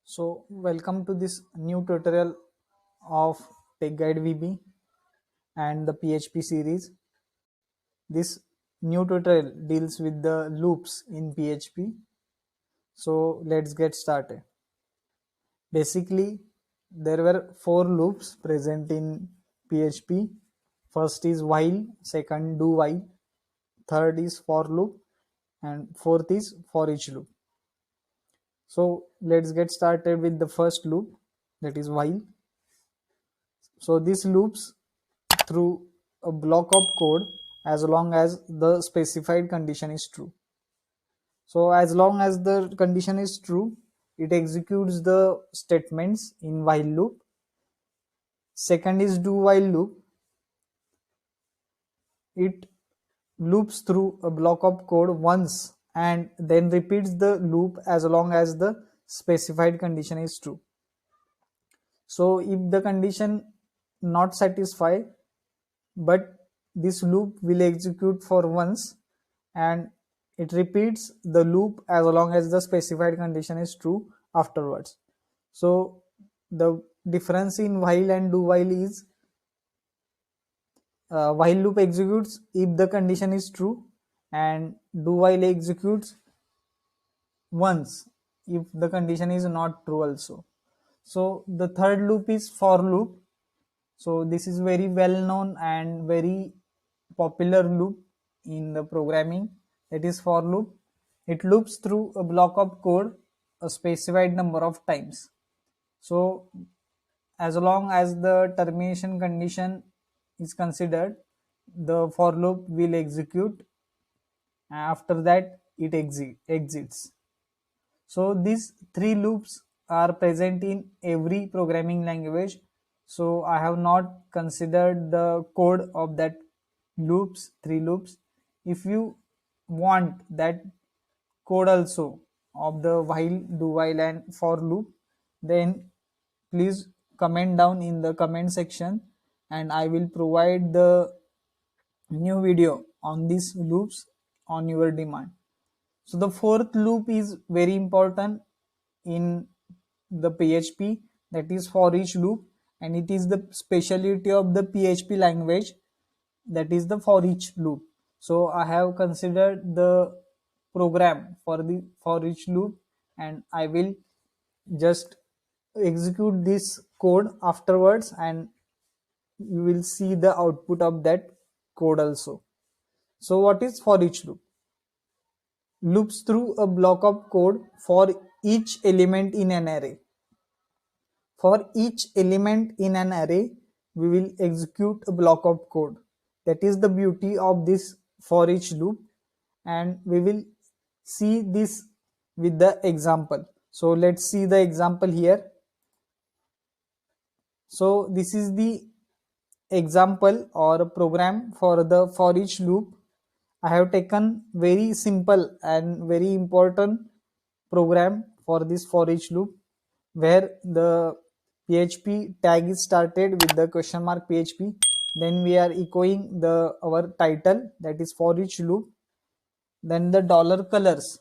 So welcome to this new tutorial of Tech Guide VB and the PHP series. This new tutorial deals with the loops in PHP. So let's get started. Basically, there were four loops present in PHP. First is while, second do while, third is for loop, and fourth is for each loop. So let's get started with the first loop, that is while. So this loops through a block of code as long as the specified condition is true. So as long as the condition is true, it executes the statements in while loop. Second is do while loop. It loops through a block of code once and then repeats the loop as long as the specified condition is true. So if the condition not satisfied, but this loop will execute for once and it repeats the loop as long as the specified condition is true afterwards. So the difference in while and do while is while loop executes if the condition is true and do while executes once if the condition is not true also. So the third loop is for loop. So this is very well known and very popular loop in the programming, that is for loop. It loops through a block of code a specified number of times. So as long as the termination condition is considered, the for loop will execute. After that it exits. So these three loops are present in every programming language. So I have not considered the code of that three loops. If you want that code also of the while, do while and for loop, then please comment down in the comment section and I will provide the new video on these loops on your demand. So the fourth loop is very important in the PHP, that is for each loop, and it is the specialty of the PHP language, that is the for each loop. So I have considered the program for the for each loop and I will just execute this code afterwards and you will see the output of that code also. So what is for each loop? Loops through a block of code for each element in an array. For each element in an array, we will execute a block of code. That is the beauty of this for each loop, and we will see this with the example. So let's see the example here. So this is the example or a program for the for each loop. I have taken very simple and very important program for this for each loop, where the PHP tag is started with the question mark PHP. Then we are echoing the our title, that is for each loop. Then the dollar colors.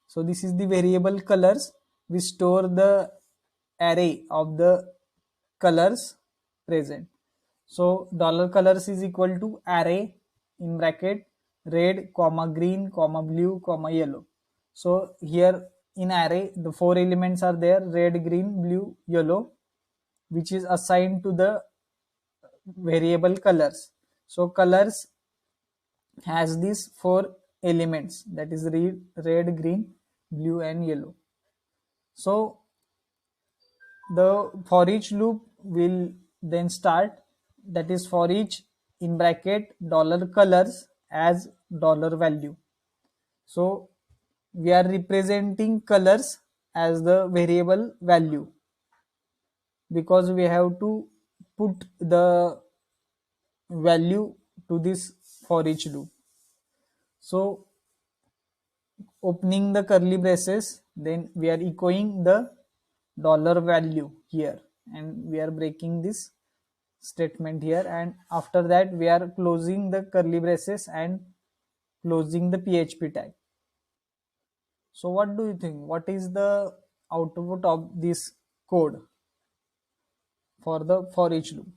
So this is the variable colors. We store the array of the colors present. So dollar colors is equal to array in bracket red, comma green, comma blue, comma yellow. So here in array the four elements are there: red, green, blue, yellow, which is assigned to the variable colors. So colors has these four elements, that is red, green, blue and yellow. So the for each loop will then start, that is for each in bracket dollar colors as dollar value. So we are representing colors as the variable value because we have to put the value to this for each loop. So opening the curly braces, then we are echoing the dollar value here and we are breaking this statement here, and after that we are closing the curly braces and closing the PHP tag. So what do you think? What is the output of this code for the for each loop.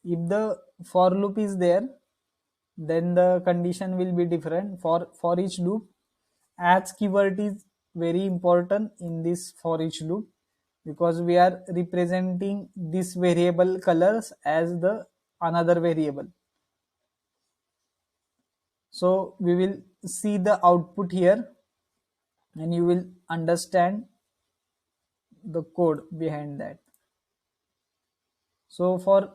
If the for loop is there, then the condition will be different for each loop. As keyword is very important in this for each loop, because we are representing this variable colors as the another variable. So we will see the output here and you will understand the code behind that. So for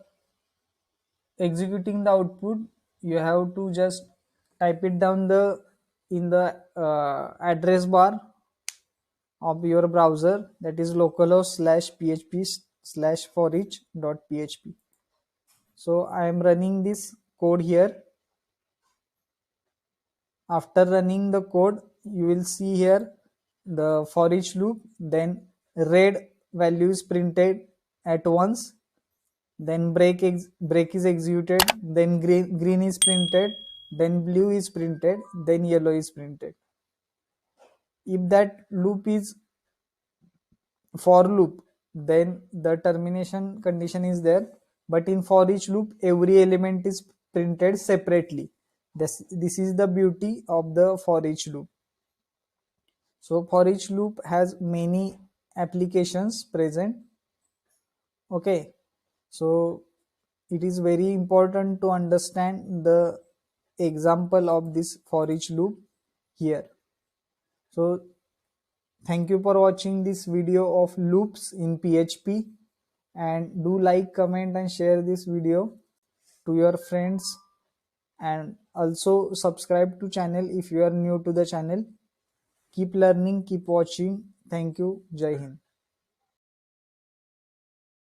executing the output, you have to just type it down the in the address bar of your browser, that is localhost /php/foreach.php. So I am running this code here. After running the code, you will see here the for each loop, then red value is printed at once, then break is executed, then green is printed, then blue is printed, then yellow is printed. If that loop is for loop, then the termination condition is there, but in for each loop every element is printed separately. This is the beauty of the for each loop. So for each loop has many applications present. Okay, so it is very important to understand the example of this for each loop here. So thank you for watching this video of loops in PHP, and do like, comment and share this video to your friends, and also subscribe to channel if you are new to the channel. Keep learning, keep watching. Thank you. Jai Hind.